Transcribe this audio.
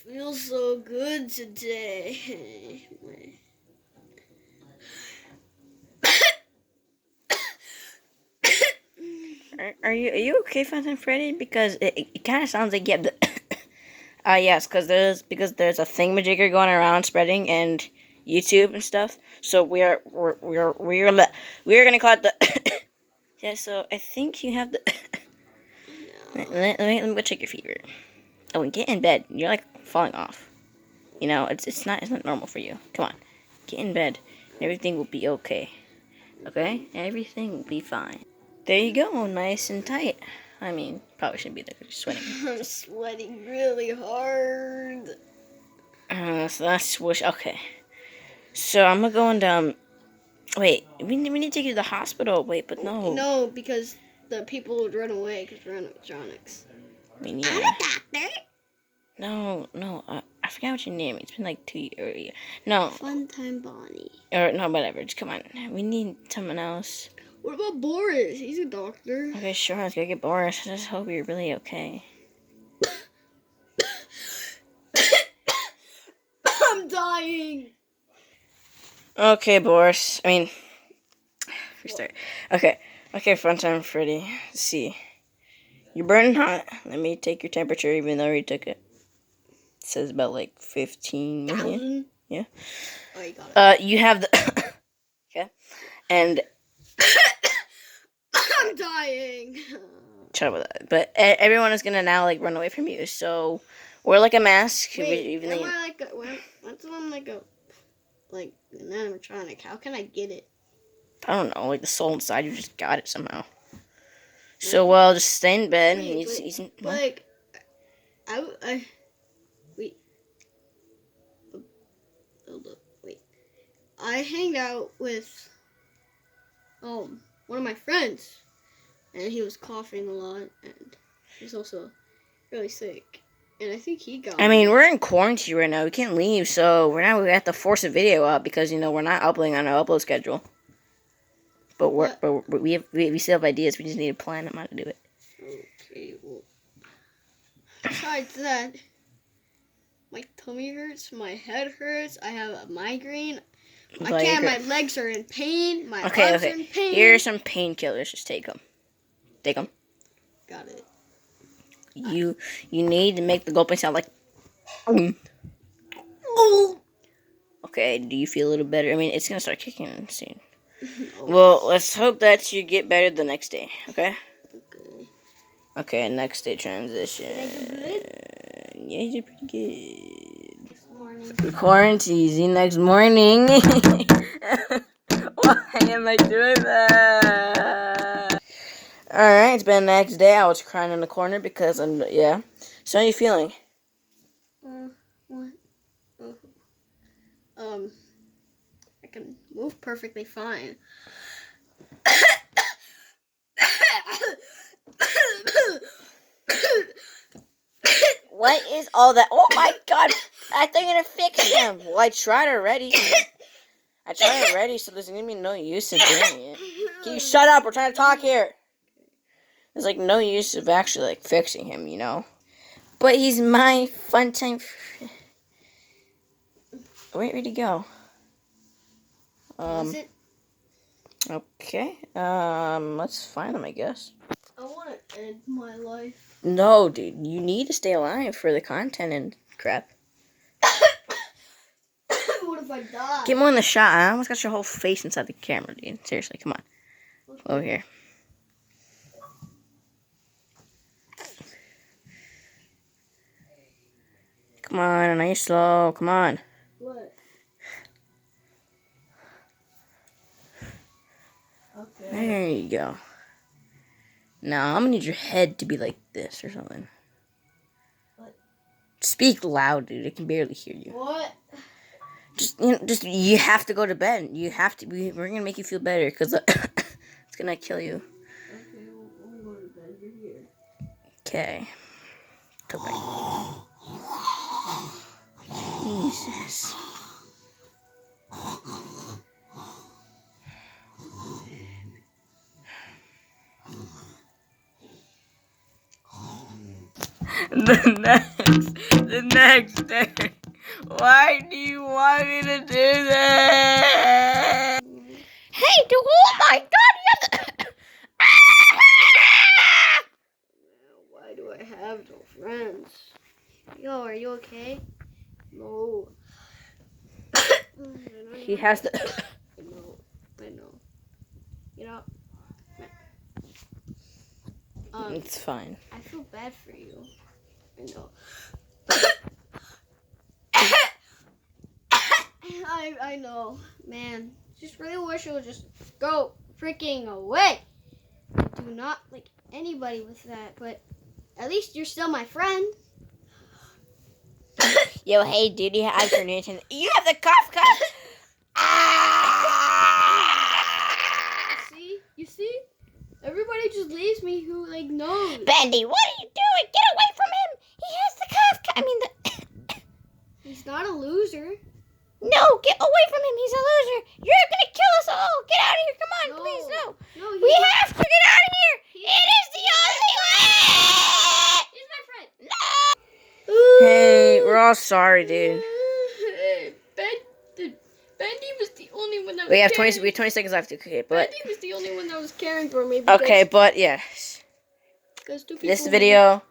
feel so good today. Are you okay, Funtime Freddy? Because it kind of sounds like you have the. Yes, because there's a thingamajigger going around spreading and YouTube and stuff. So we're gonna call it the. Yeah. So I think you have the. Let me go check your fever. Oh, and get in bed. You're like falling off. You know, it's not normal for you. Come on, get in bed. Everything will be okay. Okay, everything will be fine. There you go, nice and tight. I mean, probably shouldn't be there because you're sweating. I'm sweating really hard. So that's swoosh. Okay. So I'm gonna go and wait. We need to take you to the hospital. Wait, but no. No, because the people would run away because we're animatronics. I mean, I'm yeah. a doctor. No. I forgot what your name is. It's been like 2 years. No. Funtime Bonnie. Or no, whatever. Just come on. We need someone else. What about Boris? He's a doctor. Okay, sure. Let's go get Boris. I just hope you're really okay. I'm dying. Okay, Boris. I mean, restart. Okay, Funtime Freddy. Let's see. You're burning hot. Let me take your temperature, even though you took it. It says about like 15 million. Yeah. Oh, you got it. You have the. Okay. And. I'm dying. Shut up with that. But everyone is gonna now like run away from you. So wear like a mask. Wait, even am though I like what's I'm like an animatronic? How can I get it? I don't know, like the soul inside you just got it somehow. So well, just stay in bed. Like, wait. Hold up, wait. I hanged out with one of my friends, and he was coughing a lot, and he's also really sick. And I think he got. I mean, we're in quarantine right now. We can't leave, so we have to force a video up because we're not uploading on our upload schedule. But we still have ideas. We just need to plan on how to do it. Okay. Well, besides that, my tummy hurts, my head hurts. I have a migraine. My legs are in pain. My arms are in pain. Here are some painkillers. Just take them. Take them. Got it. You need to make the gulping sound like. Okay, do you feel a little better? I mean, it's gonna start kicking in soon. Well, let's hope that you get better the next day. Okay. Okay. Next day transition. Yeah, you did pretty good. Quarantine. See you next morning. Why am I doing that? Alright, it's been the next day. I was crying in the corner because yeah. So how are you feeling? What? I can move perfectly fine. What is all that? Oh my god! I thought you were gonna fix him. Well, I tried already. So there's gonna be no use in doing it. Can you shut up? We're trying to talk here. There's like no use of actually like fixing him, you know. But he's my Funtime. Where'd he go? Was it? Okay. Let's find him, I guess. I want to end my life. No, dude. You need to stay alive for the content and crap. What if I die? Get more in the shot. I almost got your whole face inside the camera, dude. Seriously, come on. Over here. Come on, I know you're slow. Come on. What? Okay. There you go. Now, I'm gonna need your head to be like this or something. What? Speak loud, dude. I can barely hear you. What? You have to go to bed. You have to. We're gonna make you feel better because it's gonna kill you. Okay, we'll go to bed. You're here. Okay. Come back. Jesus. the next day. Why do you want me to do that? Hey, dude, oh my god, you have the... Why do I have no friends? Yo, are you okay? No. He has the... I know. You know, it's fine. I feel bad for you. I know. I know, man. Just really wish it would just go freaking away. I do not like anybody with that, but at least you're still my friend. Yo, hey, dude, you have your Nintendo. You have the cough. You see? Everybody just leaves me who like knows. Bendy, what are you doing? Get away from him. He has the cough. I mean, He's not a loser. No, get away from him. He's a loser. You're going to kill us all. Get out of here. Come on, No. please, no. No, We have to get out of here. It is the only way. He's my friend. No. Hey, we're all sorry, dude. Bendy was the only one that was We have 20 seconds left. Okay, but Bendy was the only one that was caring for me. okay, but yes. Because two This people video